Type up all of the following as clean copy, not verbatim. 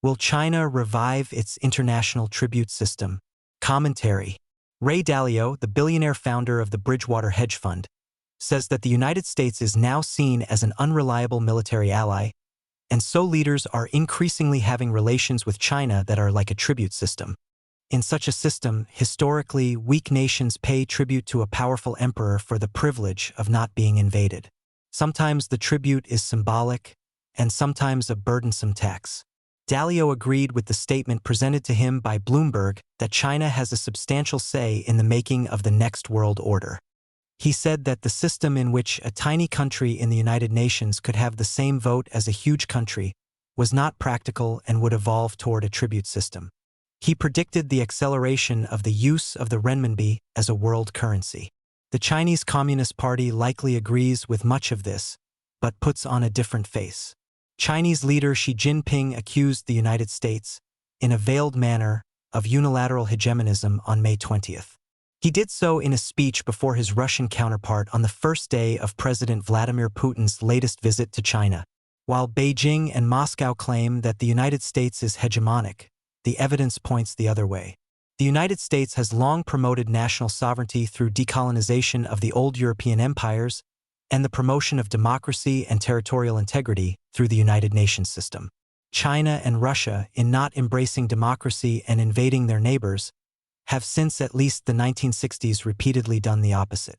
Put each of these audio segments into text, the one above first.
Will China revive its international tribute system? Commentary. Ray Dalio, the billionaire founder of the Bridgewater hedge fund, says that the United States is now seen as an unreliable military ally, and so leaders are increasingly having relations with China that are like a tribute system. In such a system, historically, weak nations pay tribute to a powerful emperor for the privilege of not being invaded. Sometimes the tribute is symbolic, and sometimes a burdensome tax. Dalio agreed with the statement presented to him by Bloomberg that China has a substantial say in the making of the next world order. He said that the system in which a tiny country in the United Nations could have the same vote as a huge country was not practical and would evolve toward a tribute system. He predicted the acceleration of the use of the renminbi as a world currency. The Chinese Communist Party likely agrees with much of this, but puts on a different face. Chinese leader Xi Jinping accused the United States, in a veiled manner, of unilateral hegemonism on May 20th. He did so in a speech before his Russian counterpart on the first day of President Vladimir Putin's latest visit to China. While Beijing and Moscow claim that the United States is hegemonic, the evidence points the other way. The United States has long promoted national sovereignty through decolonization of the old European empires and the promotion of democracy and territorial integrity through the United Nations system. China and Russia, in not embracing democracy and invading their neighbors, have since at least the 1960s repeatedly done the opposite.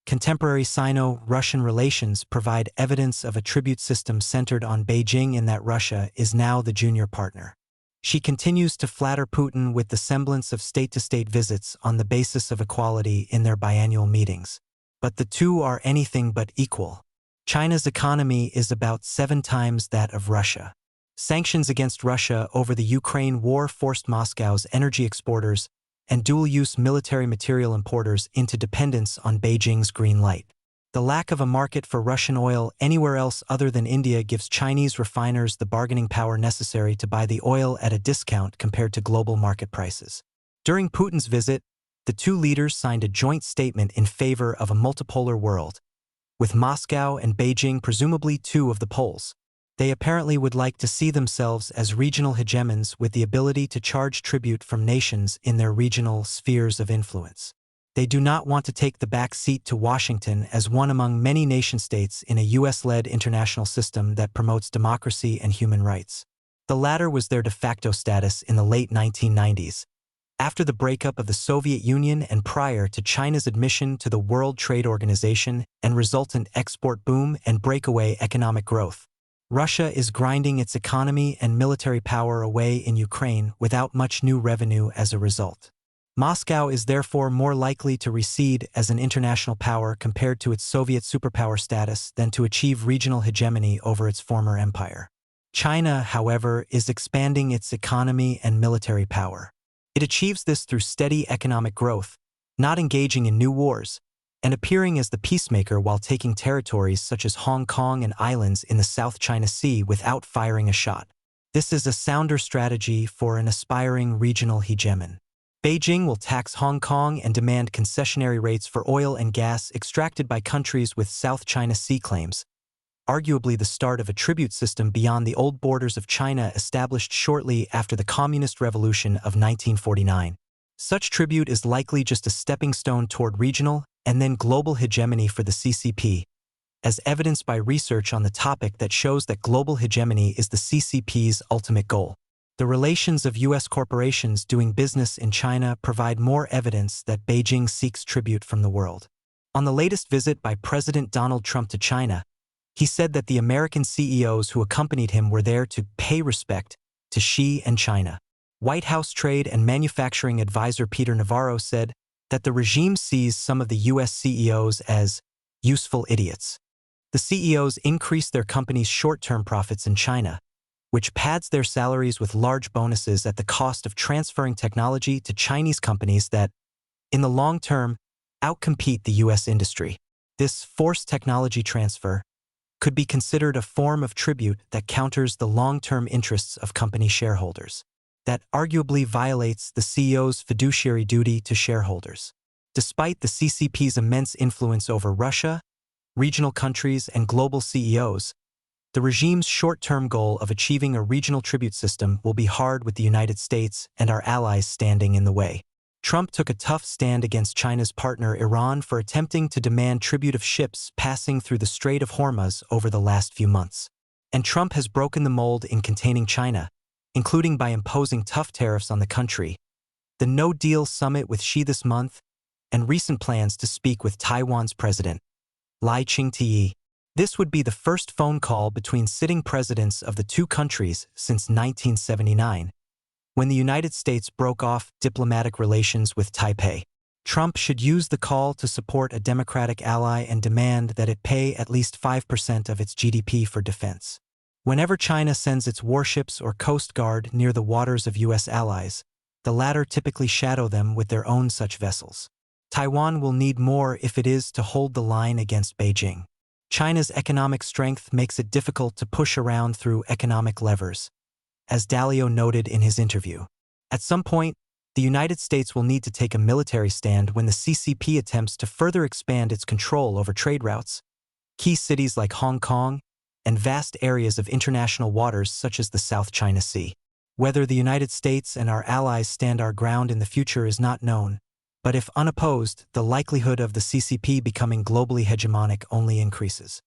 Contemporary Sino-Russian relations provide evidence of a tribute system centered on Beijing in that Russia is now the junior partner. She continues to flatter Putin with the semblance of state-to-state visits on the basis of equality in their biannual meetings. But the two are anything but equal. China's economy is about 7 times that of Russia. Sanctions against Russia over the Ukraine war forced Moscow's energy exporters and dual-use military material importers into dependence on Beijing's green light. The lack of a market for Russian oil anywhere else other than India gives Chinese refiners the bargaining power necessary to buy the oil at a discount compared to global market prices. During Putin's visit, the two leaders signed a joint statement in favor of a multipolar world, with Moscow and Beijing presumably two of the poles. They apparently would like to see themselves as regional hegemons with the ability to charge tribute from nations in their regional spheres of influence. They do not want to take the back seat to Washington as one among many nation-states in a US-led international system that promotes democracy and human rights. The latter was their de facto status in the late 1990s, after the breakup of the Soviet Union and prior to China's admission to the World Trade Organization and resultant export boom and breakaway economic growth. Russia is grinding its economy and military power away in Ukraine without much new revenue as a result. Moscow is therefore more likely to recede as an international power compared to its Soviet superpower status than to achieve regional hegemony over its former empire. China, however, is expanding its economy and military power. It achieves this through steady economic growth, not engaging in new wars, and appearing as the peacemaker while taking territories such as Hong Kong and islands in the South China Sea without firing a shot. This is a sounder strategy for an aspiring regional hegemon. Beijing will tax Hong Kong and demand concessionary rates for oil and gas extracted by countries with South China Sea claims, arguably the start of a tribute system beyond the old borders of China established shortly after the Communist Revolution of 1949. Such tribute is likely just a stepping stone toward regional and then global hegemony for the CCP, as evidenced by research on the topic that shows that global hegemony is the CCP's ultimate goal. The relations of U.S. corporations doing business in China provide more evidence that Beijing seeks tribute from the world. On the latest visit by President Donald Trump to China, he said that the American CEOs who accompanied him were there to pay respect to Xi and China. White House Trade and Manufacturing Advisor Peter Navarro said that the regime sees some of the U.S. CEOs as useful idiots. The CEOs increase their company's short-term profits in China, which pads their salaries with large bonuses at the cost of transferring technology to Chinese companies that, in the long term, outcompete the U.S. industry. This forced technology transfer could be considered a form of tribute that counters the long-term interests of company shareholders, that arguably violates the CEO's fiduciary duty to shareholders. Despite the CCP's immense influence over Russia, regional countries, and global CEOs, The regime's short-term goal of achieving a regional tribute system will be hard with the United States and our allies standing in the way. Trump took a tough stand against China's partner Iran for attempting to demand tribute of ships passing through the Strait of Hormuz over the last few months. And Trump has broken the mold in containing China, including by imposing tough tariffs on the country, the no-deal summit with Xi this month, and recent plans to speak with Taiwan's president, Lai Ching-te. This would be the first phone call between sitting presidents of the two countries since 1979, when the United States broke off diplomatic relations with Taipei. Trump should use the call to support a democratic ally and demand that it pay at least 5% of its GDP for defense. Whenever China sends its warships or Coast Guard near the waters of U.S. allies, the latter typically shadow them with their own such vessels. Taiwan will need more if it is to hold the line against Beijing. China's economic strength makes it difficult to push around through economic levers, as Dalio noted in his interview. At some point, the United States will need to take a military stand when the CCP attempts to further expand its control over trade routes, key cities like Hong Kong, and vast areas of international waters such as the South China Sea. Whether the United States and our allies stand our ground in the future is not known, but if unopposed, the likelihood of the CCP becoming globally hegemonic only increases.